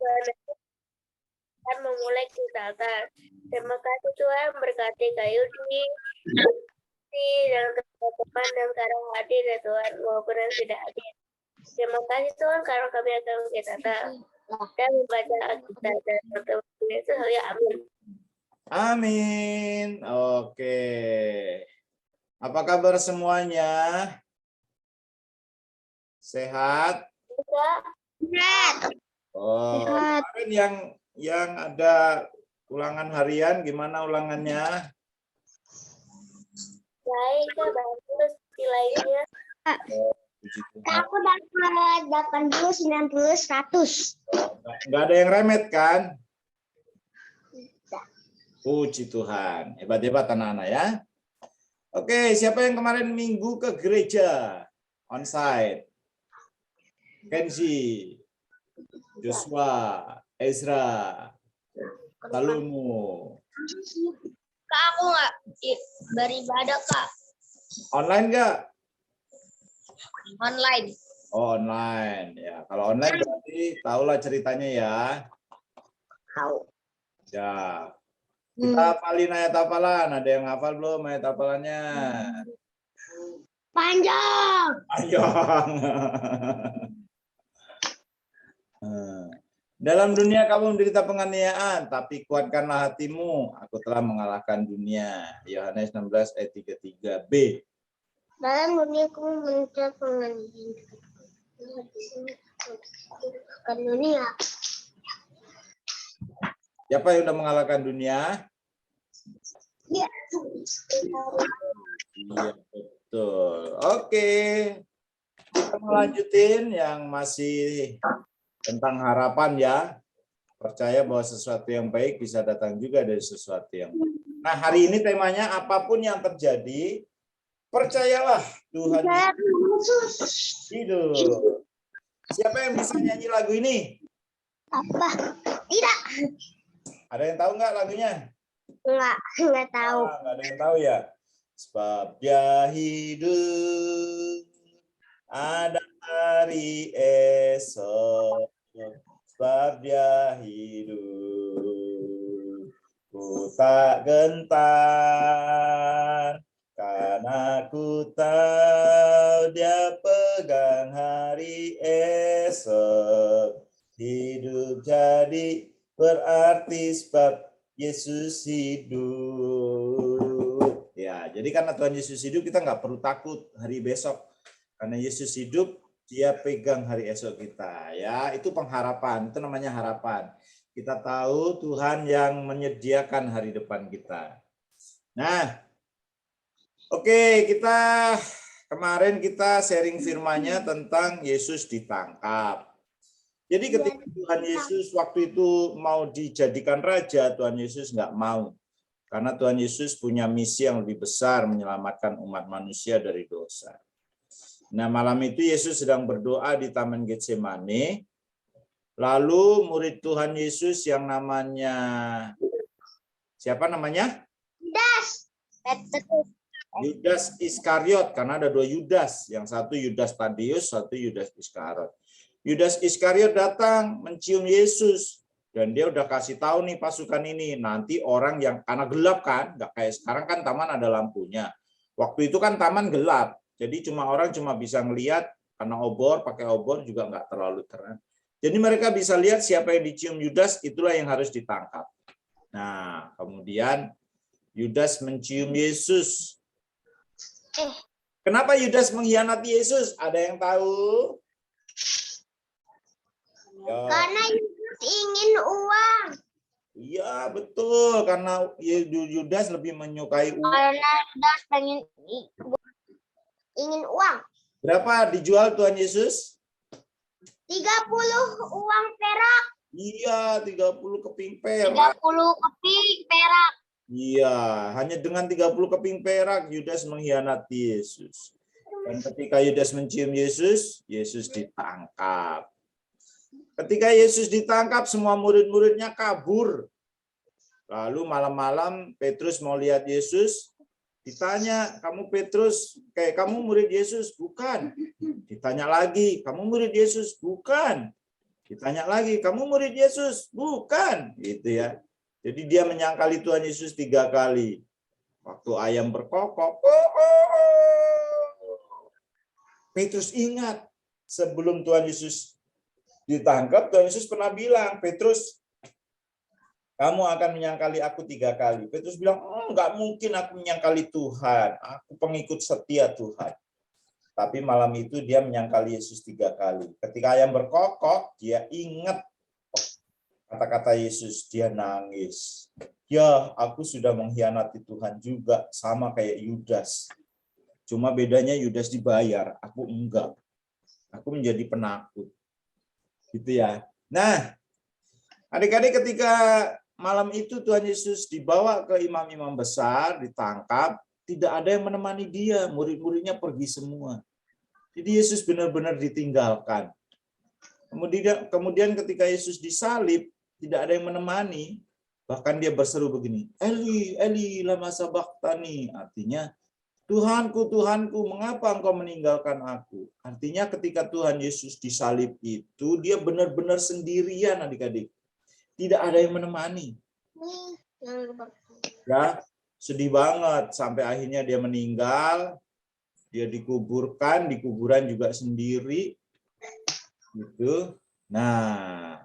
Tuhan akan memulai kisahkan. Terima kasih Tuhan berkati kayu dan teman-teman yang sekarang hadir ya Tuhan maupun yang tidak hadir. Terima kasih Tuhan karena kami akan mencatat dan membaca Alkitab dan bertemu Yesus. Ya, amin. Amin. Oke. Apa kabar semuanya? Sehat? Sehat. Oh, kemarin yang ada ulangan harian, gimana ulangannya? Baik, bagus nilainya. Aku dapat 80, 90, 100. Nggak ada yang remet kan? Puji Tuhan. Hebat-hebat anak-anak ya. Oke, siapa yang kemarin minggu ke gereja? Onsite. Kenzi, Joshua, Ezra, Talumu. Kak, aku nggak beribadah, Kak. Online nggak? Online. Oh, online. Ya, kalau online berarti tahulah ceritanya ya. Tahu. Ya. Kita hafalin ayat hafalan. Ada yang hafal belum ayat hafalannya? Panjang. Panjang. Dalam dunia kamu menderita penganiayaan, tapi kuatkanlah hatimu. Aku telah mengalahkan dunia. Yohanes 16 ayat 33b. Dalam dunia kamu menderita penganiayaan. Bukan dunia. Siapa yang sudah mengalahkan dunia? Ya. Iya, betul. Oke. Kita melanjutin yang masih tentang harapan ya. Percaya bahwa sesuatu yang baik bisa datang juga dari sesuatu yang baik. Nah, hari ini temanya apapun yang terjadi, percayalah Tuhan hidup. Siapa yang bisa nyanyi lagu ini? Apa? Tidak. Ada yang tahu nggak lagunya? Enggak tahu. Nggak ada yang tahu ya. Sebab dia hidup, ada hari esok. Sebab dia hidup, ku tak gentar, karena ku tahu dia pegang hari esok. Hidup jadi berarti sebab Yesus hidup. Ya, jadi karena Tuhan Yesus hidup, kita nggak perlu takut hari besok. Karena Yesus hidup, Dia pegang hari esok kita. Ya, itu pengharapan. Itu namanya harapan. Kita tahu Tuhan yang menyediakan hari depan kita. Nah, oke, kemarin kita sharing firman-Nya tentang Yesus ditangkap. Jadi ketika Tuhan Yesus waktu itu mau dijadikan raja, Tuhan Yesus nggak mau. Karena Tuhan Yesus punya misi yang lebih besar, menyelamatkan umat manusia dari dosa. Nah, malam itu Yesus sedang berdoa di Taman Getsemani. Lalu murid Tuhan Yesus yang namanya, siapa namanya? Yudas Iskariot, karena ada dua Yudas. Yang satu Yudas Tadius, satu Yudas Iskariot. Yudas Iskariot datang mencium Yesus dan dia udah kasih tahu nih pasukan ini nanti orang yang karena gelap kan, nggak kayak sekarang kan taman ada lampunya. Waktu itu kan taman gelap, jadi orang cuma bisa ngelihat karena pakai obor juga nggak terlalu terang. Jadi mereka bisa lihat siapa yang dicium Yudas, itulah yang harus ditangkap. Nah, kemudian Yudas mencium Yesus. Kenapa Yudas mengkhianati Yesus? Ada yang tahu? Karena Yudas ingin uang. Iya, betul. Karena Yudas lebih menyukai uang. Karena Yudas ingin uang. Berapa dijual Tuhan Yesus? 30 uang perak. Iya, 30 keping perak. 30 keping perak. Iya, hanya dengan 30 keping perak Yudas mengkhianati Yesus. Dan ketika Yudas mencium Yesus, Yesus ditangkap. Ketika Yesus ditangkap, semua murid-muridnya kabur. Lalu malam-malam Petrus mau lihat Yesus, ditanya, kamu Petrus, kayak kamu murid Yesus? Bukan. Ditanya lagi, kamu murid Yesus? Bukan. Ditanya lagi, kamu murid Yesus? Bukan, gitu ya. Jadi dia menyangkali Tuhan Yesus 3 kali. Waktu ayam berkokok, Petrus ingat sebelum Tuhan Yesus ditangkap, Tuhan Yesus pernah bilang, Petrus, kamu akan menyangkali aku 3 kali. Petrus bilang, enggak mungkin aku menyangkali Tuhan. Aku pengikut setia Tuhan. Tapi malam itu dia menyangkali Yesus 3 kali. Ketika ayam berkokok, dia ingat kata-kata Yesus, dia nangis. Ya, aku sudah mengkhianati Tuhan juga, sama kayak Yudas. Cuma bedanya Yudas dibayar, aku enggak. Aku menjadi penakut. Gitu ya. Nah, adik-adik, ketika malam itu Tuhan Yesus dibawa ke imam-imam besar, ditangkap, tidak ada yang menemani dia, murid-muridnya pergi semua. Jadi Yesus benar-benar ditinggalkan. Kemudian ketika Yesus disalib, tidak ada yang menemani, bahkan dia berseru begini, Eli, Eli, lama sabachthani. Artinya, Tuhanku, Tuhanku, mengapa engkau meninggalkan aku? Artinya ketika Tuhan Yesus disalib itu, dia benar-benar sendirian, adik-adik. Tidak ada yang menemani. Ya, sedih banget. Sampai akhirnya dia meninggal, dia dikuburkan, di kuburan juga sendiri. Gitu. Nah,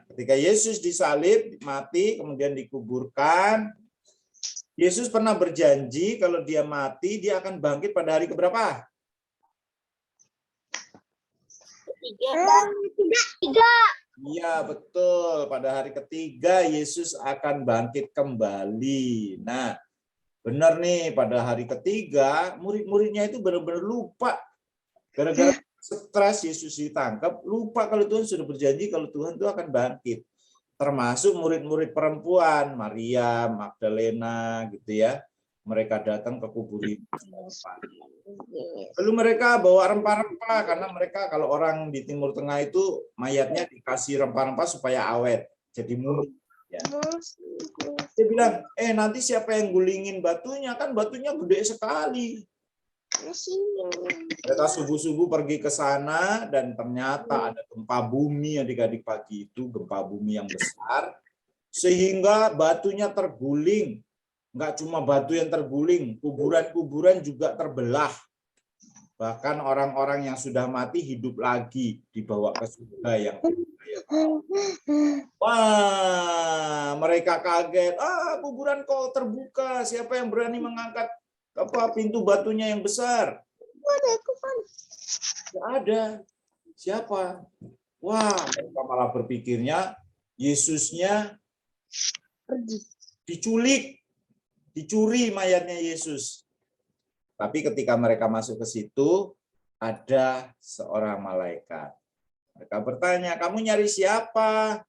ketika Yesus disalib, mati, kemudian dikuburkan, Yesus pernah berjanji kalau dia mati, dia akan bangkit pada hari keberapa? Tiga. Iya, betul. Pada hari ketiga, Yesus akan bangkit kembali. Nah, benar nih, pada hari ketiga, murid-muridnya itu benar-benar lupa. Gara-gara stres Yesus ditangkap, lupa kalau Tuhan sudah berjanji kalau Tuhan itu akan bangkit. Termasuk murid-murid perempuan, Maria, Magdalena, gitu ya. Mereka datang ke kubur itu. Lalu mereka bawa rempah-rempah, karena mereka kalau orang di Timur Tengah itu mayatnya dikasih rempah-rempah supaya awet, jadi mulut. Ya. Dia bilang, nanti siapa yang gulingin batunya? Kan batunya gede sekali. Mereka subuh-subuh pergi ke sana dan ternyata ada gempa bumi adik-adik pagi itu, gempa bumi yang besar, sehingga batunya terguling. Enggak cuma batu yang terguling, kuburan-kuburan juga terbelah. Bahkan orang-orang yang sudah mati hidup lagi, dibawa ke surga yang wah, mereka kaget. Kuburan kok terbuka, siapa yang berani mengangkat pintu batunya yang besar? Tidak ada. Siapa? Wah, mereka malah berpikirnya Yesusnya diculik, dicuri mayatnya Yesus. Tapi ketika mereka masuk ke situ, ada seorang malaikat. Mereka bertanya, kamu nyari siapa?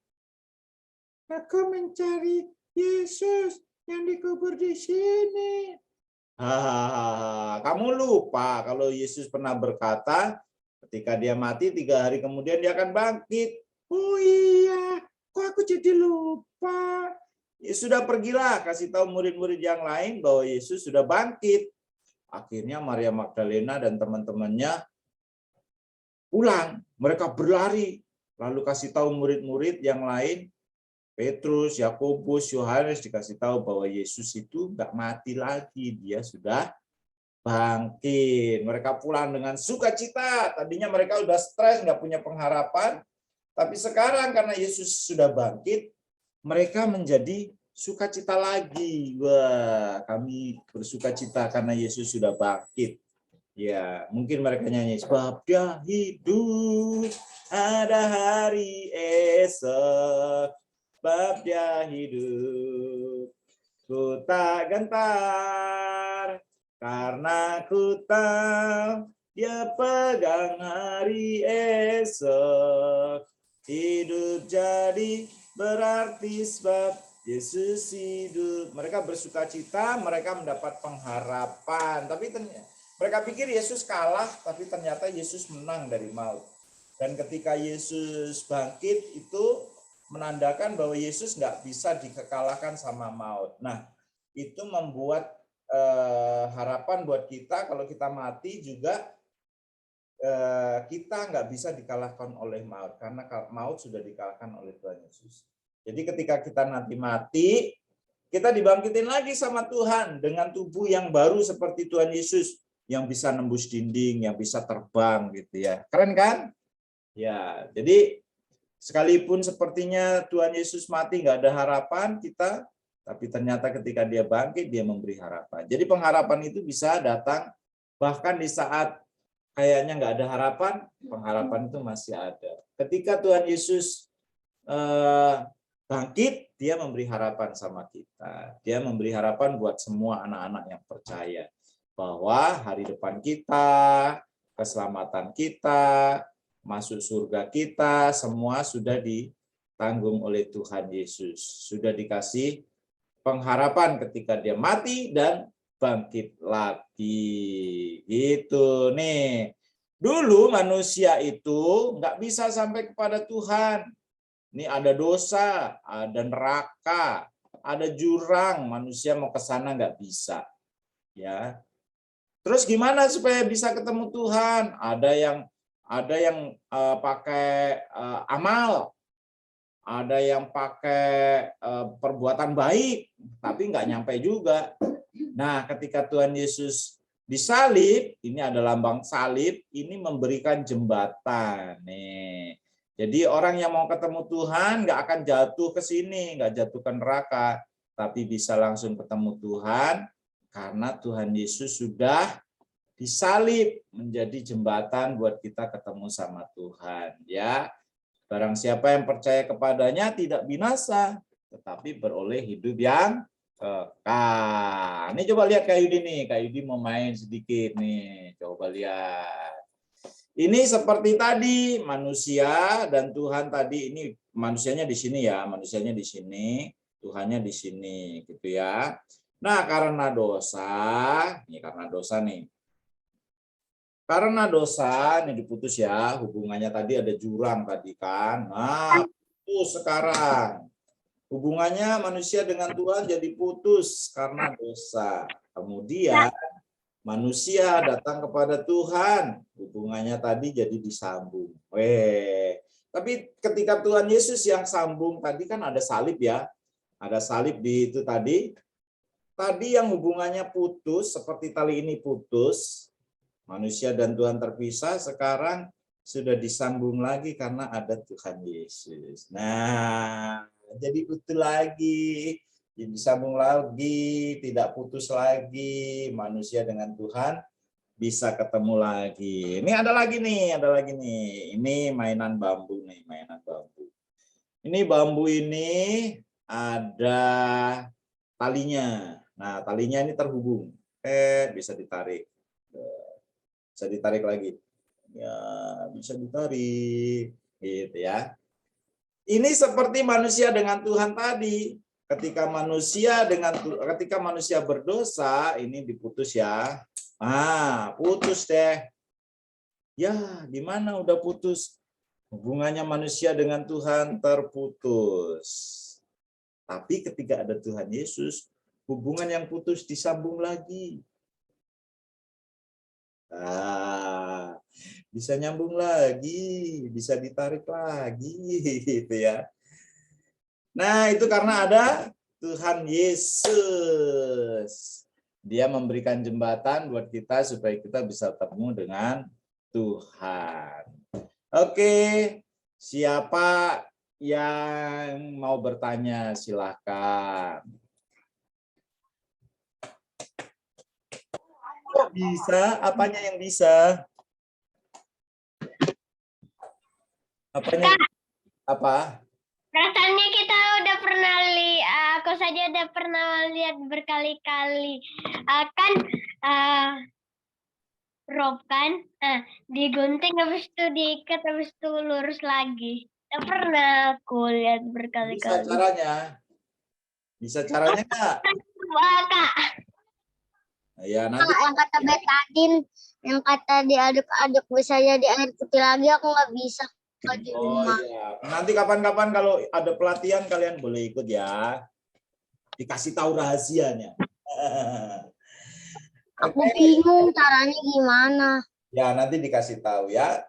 Aku mencari Yesus yang dikubur di sini. Kamu lupa kalau Yesus pernah berkata, ketika dia mati 3 hari kemudian dia akan bangkit. Oh iya, kok aku jadi lupa? Ya sudah, pergilah kasih tahu murid-murid yang lain bahwa Yesus sudah bangkit. Akhirnya Maria Magdalena dan teman-temannya pulang. Mereka berlari, lalu kasih tahu murid-murid yang lain. Petrus, Yakobus, Yohanes dikasih tahu bahwa Yesus itu nggak mati lagi, dia sudah bangkit. Mereka pulang dengan sukacita. Tadinya mereka udah stres, nggak punya pengharapan. Tapi sekarang karena Yesus sudah bangkit, mereka menjadi sukacita lagi. Wah, kami bersukacita karena Yesus sudah bangkit. Ya, mungkin mereka nyanyi, sebab dia hidup, ada hari esok, sebab dia hidup. Ku tak gentar, karena ku tahu dia pegang hari esok. Hidup jadi berarti sebab Yesus hidup. Mereka bersukacita, mereka mendapat pengharapan. Tapi mereka pikir Yesus kalah, tapi ternyata Yesus menang dari maut. Dan ketika Yesus bangkit itu, menandakan bahwa Yesus nggak bisa dikalahkan sama maut. Nah, itu membuat harapan buat kita kalau kita mati juga kita nggak bisa dikalahkan oleh maut karena maut sudah dikalahkan oleh Tuhan Yesus. Jadi ketika kita nanti mati, kita dibangkitin lagi sama Tuhan dengan tubuh yang baru seperti Tuhan Yesus yang bisa nembus dinding, yang bisa terbang gitu ya. Keren kan? Ya, jadi sekalipun sepertinya Tuhan Yesus mati nggak ada harapan kita, tapi ternyata ketika dia bangkit dia memberi harapan. Jadi pengharapan itu bisa datang bahkan di saat kayaknya nggak ada harapan, pengharapan itu masih ada. Ketika Tuhan Yesus bangkit, dia memberi harapan sama kita. Dia memberi harapan buat semua anak-anak yang percaya bahwa hari depan kita, keselamatan kita, masuk surga kita, semua sudah ditanggung oleh Tuhan Yesus. Sudah dikasih pengharapan ketika dia mati dan bangkit lagi. Gitu nih. Dulu manusia itu nggak bisa sampai kepada Tuhan. Ini ada dosa, ada neraka, ada jurang, manusia mau ke sana nggak bisa. Ya. Terus gimana supaya bisa ketemu Tuhan? Ada yang pakai amal, ada yang pakai perbuatan baik, tapi nggak nyampe juga. Nah, ketika Tuhan Yesus disalib, ini ada lambang salib, ini memberikan jembatan. Nih. Jadi orang yang mau ketemu Tuhan nggak akan jatuh ke sini, nggak jatuh ke neraka, tapi bisa langsung ketemu Tuhan karena Tuhan Yesus sudah disalib menjadi jembatan buat kita ketemu sama Tuhan. Ya, barang siapa yang percaya kepadanya tidak binasa, tetapi beroleh hidup yang kekal. Ini coba lihat Kak Yudi nih, Kak Yudi mau main sedikit nih, coba lihat. Ini seperti tadi manusia dan Tuhan tadi, ini manusianya di sini ya, manusianya di sini, Tuhannya di sini, gitu ya. Nah, karena dosa, ini karena dosa nih. Karena dosa ini diputus ya, hubungannya tadi ada jurang tadi kan. Nah, putus sekarang. Hubungannya manusia dengan Tuhan jadi putus karena dosa. Kemudian manusia datang kepada Tuhan, hubungannya tadi jadi disambung. Tapi ketika Tuhan Yesus yang sambung tadi kan ada salib ya. Ada salib di itu tadi. Tadi yang hubungannya putus, seperti tali ini putus, manusia dan Tuhan terpisah, sekarang sudah disambung lagi karena ada Tuhan Yesus. Nah, jadi utuh lagi, disambung lagi, tidak putus lagi, manusia dengan Tuhan bisa ketemu lagi. Ini ada lagi nih. Ini mainan bambu nih, mainan bambu. Ini bambu ini ada talinya. Nah, talinya ini terhubung. Bisa ditarik. Bisa ditarik lagi. Ya, bisa ditarik. Gitu ya. Ini seperti manusia dengan Tuhan tadi. Ketika manusia berdosa, ini diputus ya. Putus deh. Ya, gimana udah putus? Hubungannya manusia dengan Tuhan terputus. Tapi ketika ada Tuhan Yesus, hubungan yang putus disambung lagi. Bisa nyambung lagi, bisa ditarik lagi, gitu ya. Nah, itu karena ada Tuhan Yesus. Dia memberikan jembatan buat kita supaya kita bisa ketemu dengan Tuhan. Oke, siapa yang mau bertanya silakan. Bisa, apanya yang bisa? Apanya? Apa? Rasanya kita udah pernah aku saja udah pernah lihat berkali-kali. Rob kan, digunting habis itu diikat habis itu lurus lagi. Udah pernah aku lihat Bisa berkali-kali. caranya? Bisa caranya nggak? Kak. Ya, nanti Yang kata betadin, yang kata diaduk-aduk bisa jadi air putih lagi, aku nggak bisa. di Oh rumah. iya. Nanti kapan-kapan kalau ada pelatihan kalian boleh ikut ya. Dikasih tahu rahasianya. Aku Oke. bingung caranya gimana. Ya, nanti dikasih tahu ya.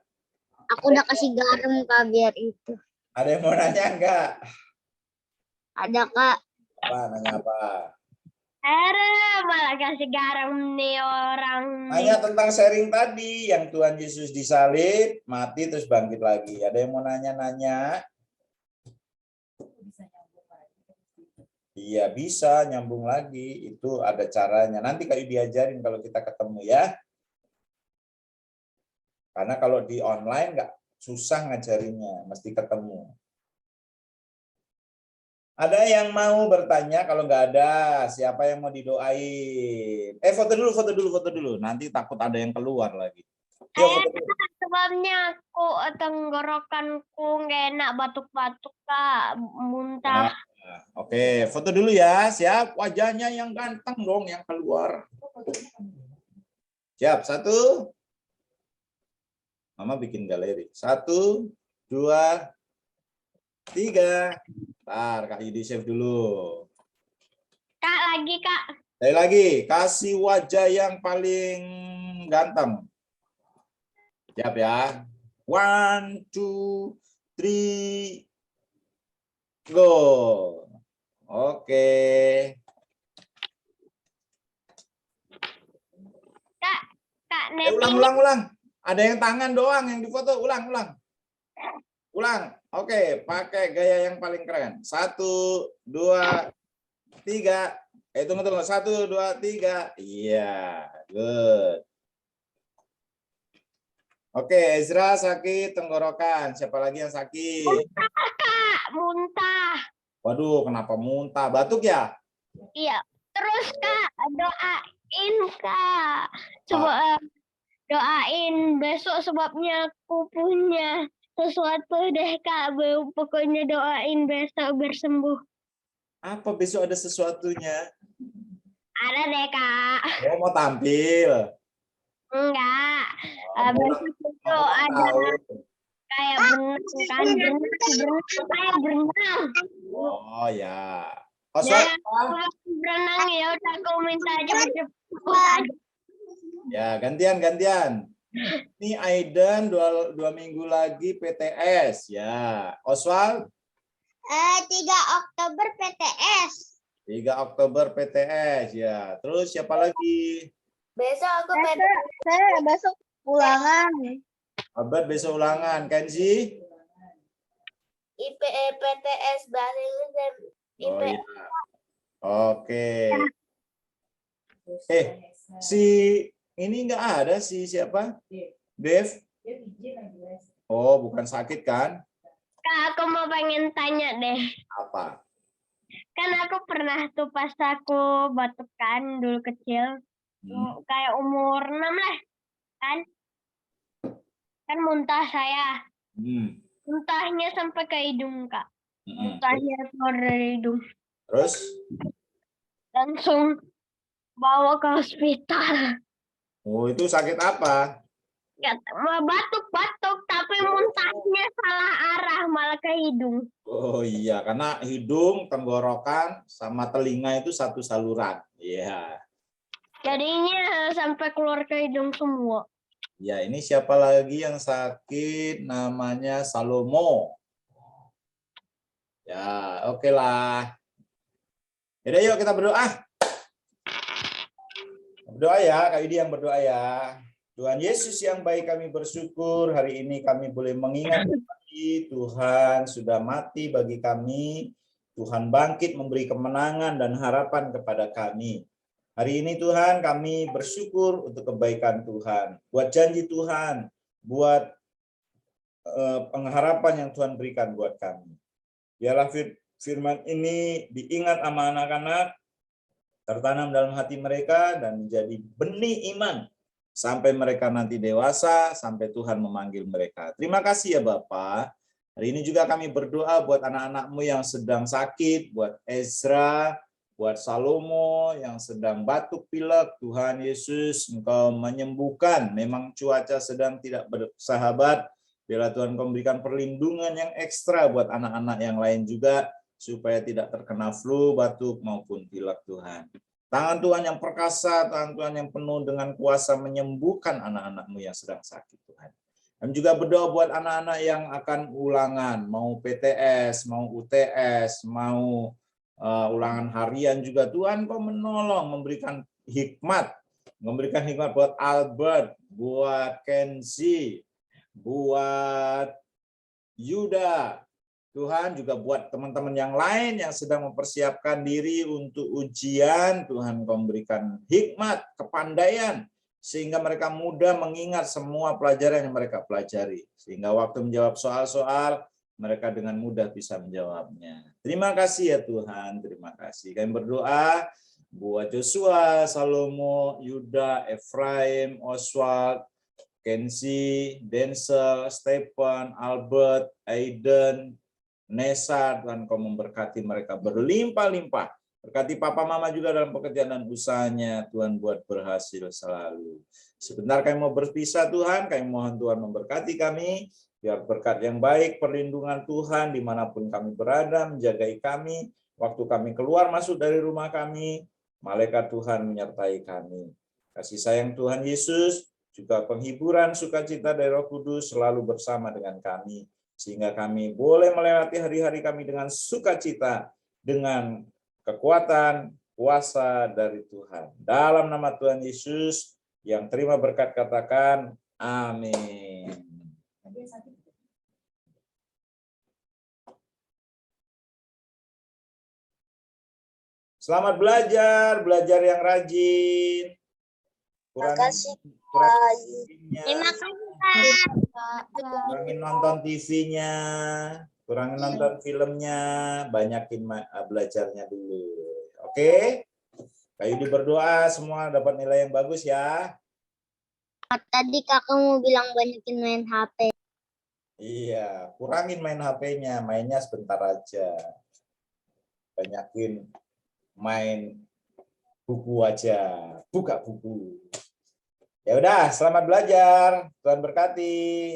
Aku udah kasih garam Kak biar itu. Ada yang mau nanya enggak? Ada Kak. Apa, nanya apa? Malah kasih garam nih orang Hanya nih. tentang sharing tadi, yang Tuhan Yesus disalib, mati terus bangkit lagi. Ada yang mau nanya-nanya? Iya, bisa nyambung lagi. Itu ada caranya. Nanti kayak diajarin kalau kita ketemu ya. Karena kalau di online nggak susah ngajarinnya, mesti ketemu. Ada yang mau bertanya? Kalau nggak ada, siapa yang mau didoain? Foto dulu. Nanti takut ada yang keluar lagi. Yuk, foto dulu. Sebabnya aku tenggorokanku nggak enak, batuk-batuk Kak, muntah. Nah, oke, foto dulu ya. Siap, wajahnya yang ganteng dong yang keluar. Siap, 1. Mama bikin galeri. 1, 2, 3. Ntar, Kak Yudi save dulu. Kak, lagi Kak. Sekali lagi, kasih wajah yang paling ganteng. Siap ya. 1, 2, 3, go. Oke. Kak Neti. Ulang. Ada yang tangan doang yang difoto. Ulang. Oke, pakai gaya yang paling keren. 1, 2, 3. Tunggu. 1, 2, 3. Iya, good. Oke, Ezra sakit tenggorokan. Siapa lagi yang sakit? Muntah Kak, muntah. Waduh, kenapa muntah? Batuk ya? Iya. Terus Kak, doain Kak. Coba doain besok, sebabnya aku punya sesuatu deh Kak. Pokoknya doain besok bersembuh. Apa besok ada sesuatunya? Ada deh Kak. Oh, mau tampil? Enggak. Mau Besok itu ulang ada tahun. kayak berenang kan, kayak berenang. Oh ya. Ya, berenang ya udah, aku minta cepet-cepet aja. Ya, gantian. Ini Aiden 2 minggu lagi PTS ya. Oswald 3 Oktober PTS. 3 Oktober PTS ya. Terus siapa lagi? Besok aku Saya besok ulangan. Abad besok ulangan. Kenzi? PTS bahasa Inggris dan Oh IP. iya. Oke. Si ini enggak ada siapa? Dev? Oh, bukan sakit kan? Kak, aku mau pengen tanya deh. Apa? Kan aku pernah tuh pas aku batuk kan dulu kecil, kayak umur 6 lah, kan muntah saya. Muntahnya sampai ke hidung Kak. Muntahnya keluar dari hidung. Terus? Langsung bawa ke hospital. Oh, itu sakit apa? Batuk-batuk, tapi muntahnya salah arah, malah ke hidung. Oh iya, karena hidung, tenggorokan, sama telinga itu satu saluran. Iya. Jadinya sampai keluar ke hidung semua. Ya, ini siapa lagi yang sakit? Namanya Salomo. Ya, oke lah. Yaudah, yuk kita berdoa. Berdoa ya, Kak Yudi yang berdoa ya. Tuhan Yesus yang baik, kami bersyukur hari ini kami boleh mengingat lagi Tuhan sudah mati bagi kami. Tuhan bangkit memberi kemenangan dan harapan kepada kami. Hari ini Tuhan kami bersyukur untuk kebaikan Tuhan. Buat janji Tuhan, buat pengharapan yang Tuhan berikan buat kami. Biarlah firman ini diingat sama anak-anak, tertanam dalam hati mereka dan menjadi benih iman sampai mereka nanti dewasa, sampai Tuhan memanggil mereka. Terima kasih ya Bapak. Hari ini juga kami berdoa buat anak-anak-Mu yang sedang sakit, buat Ezra, buat Salomo yang sedang batuk pilek. Tuhan Yesus, Engkau menyembuhkan. Memang cuaca sedang tidak bersahabat, Biarlah Tuhan Engkau memberikan perlindungan yang ekstra buat anak-anak yang lain juga, supaya tidak terkena flu, batuk, maupun pilek Tuhan. Tangan Tuhan yang perkasa, tangan Tuhan yang penuh dengan kuasa menyembuhkan anak-anak-Mu yang sedang sakit Tuhan. Dan juga berdoa buat anak-anak yang akan ulangan, mau PTS, mau UTS, mau ulangan harian juga. Tuhan Kau menolong, memberikan hikmat buat Albert, buat Kenzi, buat Yuda. Tuhan juga buat teman-teman yang lain yang sedang mempersiapkan diri untuk ujian. Tuhan Kau memberikan hikmat, kepandaian, sehingga mereka mudah mengingat semua pelajaran yang mereka pelajari. Sehingga waktu menjawab soal-soal, mereka dengan mudah bisa menjawabnya. Terima kasih ya Tuhan, terima kasih. Kami berdoa buat Joshua, Salomo, Yuda, Efraim, Oswald, Kenzi, Denzel, Stephen, Albert, Aiden, Nesa. Tuhan Kau memberkati mereka berlimpah-limpah. Berkati papa mama juga dalam pekerjaan dan usahanya. Tuhan buat berhasil selalu. Sebentar kami mau berpisah Tuhan. Kami mohon Tuhan memberkati kami. Biar berkat yang baik, perlindungan Tuhan dimanapun kami berada, menjagai kami. Waktu kami keluar masuk dari rumah kami, malaikat Tuhan menyertai kami. Kasih sayang Tuhan Yesus, juga penghiburan sukacita dari Roh Kudus selalu bersama dengan kami. Sehingga kami boleh melewati hari-hari kami dengan sukacita, dengan kekuatan, kuasa dari Tuhan. Dalam nama Tuhan Yesus, yang terima berkat katakan, amin. Selamat belajar, belajar yang rajin. Terima kasih. Terima kasih, Pak. Kurangin nonton TV-nya, kurangin nonton filmnya, banyakin belajarnya dulu. Oke? Kayak Yudi berdoa semua dapat nilai yang bagus ya. Tadi kakak mau bilang banyakin main HP. Iya, kurangin main HP-nya, mainnya sebentar aja. Banyakin main buku aja, buka buku. Ya udah, selamat belajar. Tuhan berkati.